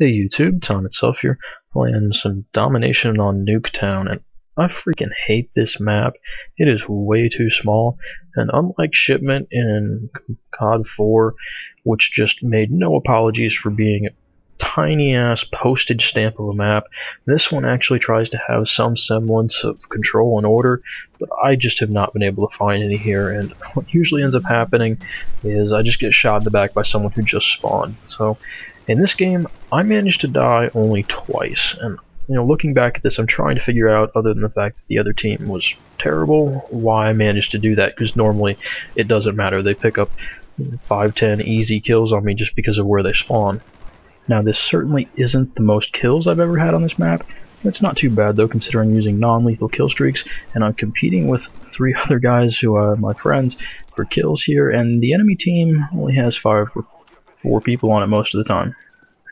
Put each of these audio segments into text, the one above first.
Hey YouTube, Tom itself here, playing some domination on Nuketown, and I freaking hate this map. It is way too small, and unlike Shipment in COD 4, which just made no apologies for being a tiny-ass postage stamp of a map, this one actually tries to have some semblance of control and order, but I just have not been able to find any here, and what usually ends up happening is I just get shot in the back by someone who just spawned. So in this game, I managed to die only twice, and looking back at this, I'm trying to figure out, other than the fact that the other team was terrible, why I managed to do that, because normally it doesn't matter. They pick up 5-10 easy kills on me just because of where they spawn. Now, this certainly isn't the most kills I've ever had on this map. It's not too bad, though, considering I'm using non-lethal killstreaks, and I'm competing with 3 other guys who are my friends for kills here, and the enemy team only has 5 or 4 people on it most of the time.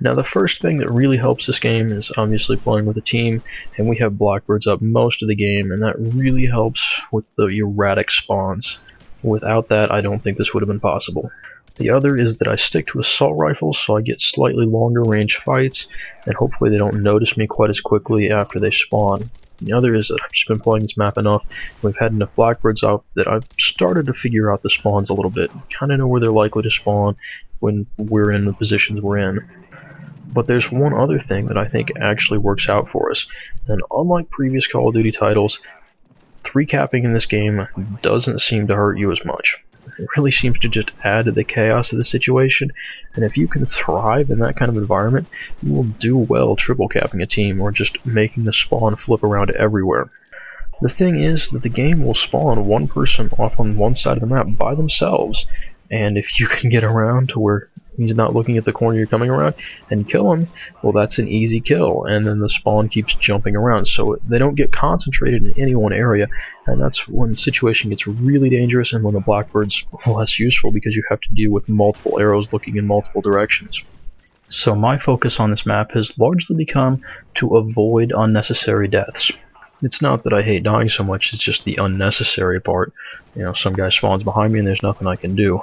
Now, the first thing that really helps this game is obviously playing with a team, and we have blackbirds up most of the game, and that really helps with the erratic spawns. Without that, I don't think this would have been possible. The other is that I stick to assault rifles, so I get slightly longer range fights, and hopefully they don't notice me quite as quickly after they spawn. The other is that I've just been playing this map enough, we've had enough blackbirds out that I've started to figure out the spawns a little bit, kind of know where they're likely to spawn when we're in the positions we're in. But there's one other thing that I think actually works out for us, and unlike previous Call of Duty titles, 3-capping in this game doesn't seem to hurt you as much. It really seems to just add to the chaos of the situation, and if you can thrive in that kind of environment, you will do well triple-capping a team or just making the spawn flip around everywhere. The thing is that the game will spawn one person off on one side of the map by themselves, and if you can get around to where he's not looking at the corner you're coming around and kill him, well, that's an easy kill, and then the spawn keeps jumping around, so they don't get concentrated in any one area, and that's when the situation gets really dangerous and when the blackbird's less useful because you have to deal with multiple arrows looking in multiple directions. So my focus on this map has largely become to avoid unnecessary deaths. It's not that I hate dying so much, it's just the unnecessary part. Some guy spawns behind me and there's nothing I can do.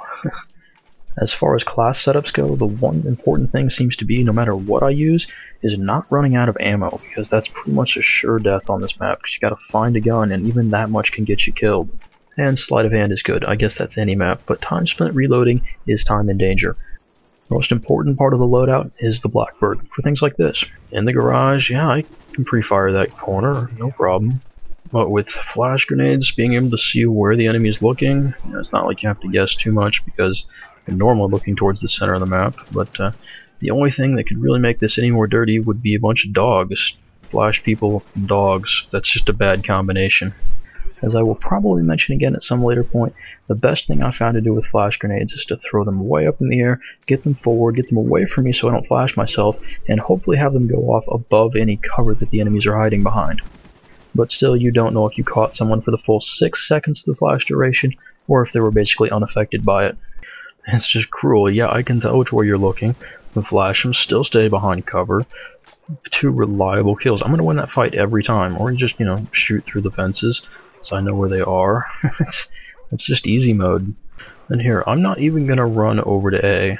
As far as class setups go, the one important thing seems to be, no matter what I use, is not running out of ammo, because that's pretty much a sure death on this map, because you gotta find a gun, and even that much can get you killed. And sleight of hand is good, I guess that's any map, but time spent reloading is time in danger. Most important part of the loadout is the blackbird, for things like this. In the garage, yeah, I can pre-fire that corner, no problem. But with flash grenades, being able to see where the enemy is looking, it's not like you have to guess too much, because you're normally looking towards the center of the map, but the only thing that could really make this any more dirty would be a bunch of dogs. Flash people, dogs, that's just a bad combination. As I will probably mention again at some later point, the best thing I found to do with flash grenades is to throw them way up in the air, get them forward, get them away from me so I don't flash myself, and hopefully have them go off above any cover that the enemies are hiding behind. But still, you don't know if you caught someone for the full 6 seconds of the flash duration, or if they were basically unaffected by it. It's just cruel. Yeah, I can tell which way you're looking, and flash them, still stay behind cover. 2 reliable kills. I'm going to win that fight every time, or just, shoot through the fences so I know where they are. It's just easy mode. And here, I'm not even going to run over to A.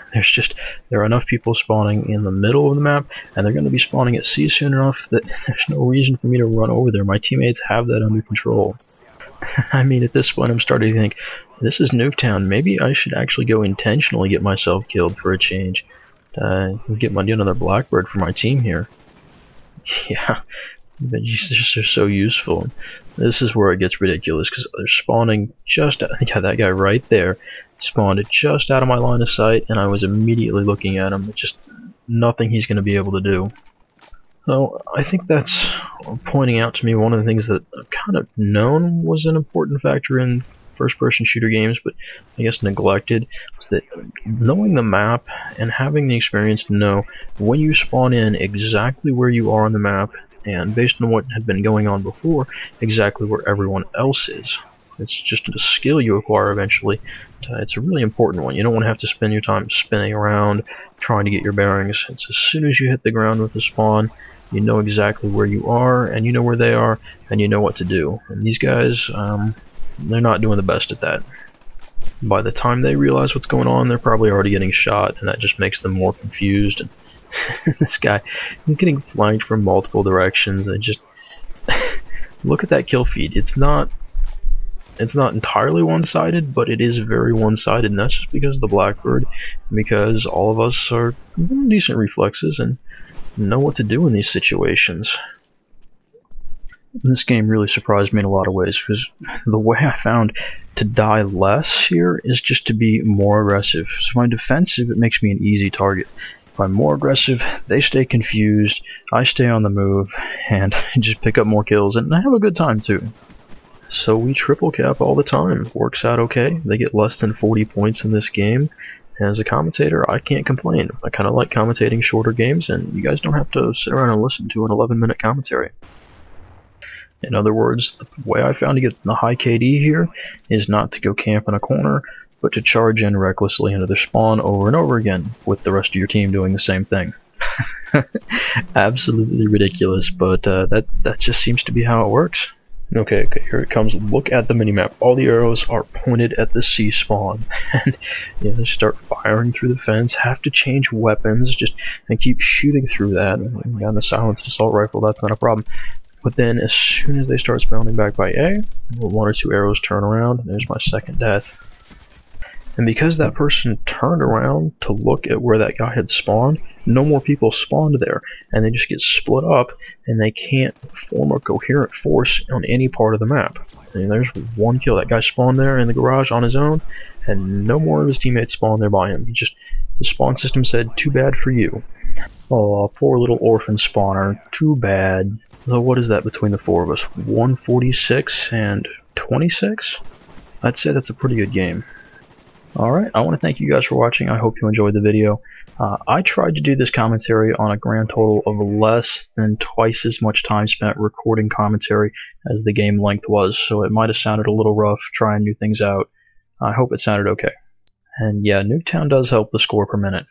There are enough people spawning in the middle of the map, and they're going to be spawning at C soon enough that there's no reason for me to run over there. My teammates have that under control. I mean, at this point, I'm starting to think, this is Nuketown. Maybe I should actually go intentionally get myself killed for a change. Get another blackbird for my team here. Yeah, but they're so useful. This is where it gets ridiculous, because they're spawning just out. Yeah, that guy right there spawned just out of my line of sight, and I was immediately looking at him. Just nothing he's going to be able to do. So I think that's pointing out to me one of the things that I've kind of known was an important factor in first-person shooter games, but I guess neglected, is that knowing the map and having the experience to know when you spawn in exactly where you are on the map, and based on what had been going on before, exactly where everyone else is. It's just a skill you acquire eventually. It's a really important one. You don't want to have to spend your time spinning around trying to get your bearings. It's as soon as you hit the ground with the spawn, you know exactly where you are, and you know where they are, and you know what to do. And these guys, they're not doing the best at that. By the time they realize what's going on, they're probably already getting shot, and that just makes them more confused. And This guy, he's getting flanked from multiple directions. And just look at that kill feed. It's not entirely one-sided, but it is very one-sided, and that's just because of the Blackbird, because all of us are decent reflexes and know what to do in these situations. This game really surprised me in a lot of ways, because the way I found to die less here is just to be more aggressive. So if I'm defensive, it makes me an easy target. If I'm more aggressive, they stay confused, I stay on the move, and just pick up more kills, and I have a good time too. So we triple cap all the time. Works out okay. They get less than 40 points in this game. As a commentator, I can't complain. I kind of like commentating shorter games, and you guys don't have to sit around and listen to an 11-minute commentary. In other words, the way I found to get the high KD here is not to go camp in a corner, but to charge in recklessly into their spawn over and over again, with the rest of your team doing the same thing. Absolutely ridiculous, but that just seems to be how it works. Okay, here it comes. Look at the minimap. All the arrows are pointed at the C spawn. And they start firing through the fence, have to change weapons, and keep shooting through that. And got the silenced assault rifle, that's not a problem. But then as soon as they start spawning back by A, one or two arrows turn around, and there's my second death. And because that person turned around to look at where that guy had spawned, no more people spawned there, and they just get split up, and they can't form a coherent force on any part of the map. And there's one kill. That guy spawned there in the garage on his own, and no more of his teammates spawned there by him. The spawn system said, "Too bad for you." Oh, poor little orphan spawner. Too bad. So what is that between the four of us? 146 and 26? I'd say that's a pretty good game. Alright, I want to thank you guys for watching. I hope you enjoyed the video. I tried to do this commentary on a grand total of less than twice as much time spent recording commentary as the game length was, so it might have sounded a little rough trying new things out. I hope it sounded okay. And yeah, Nuketown does help the score per minute.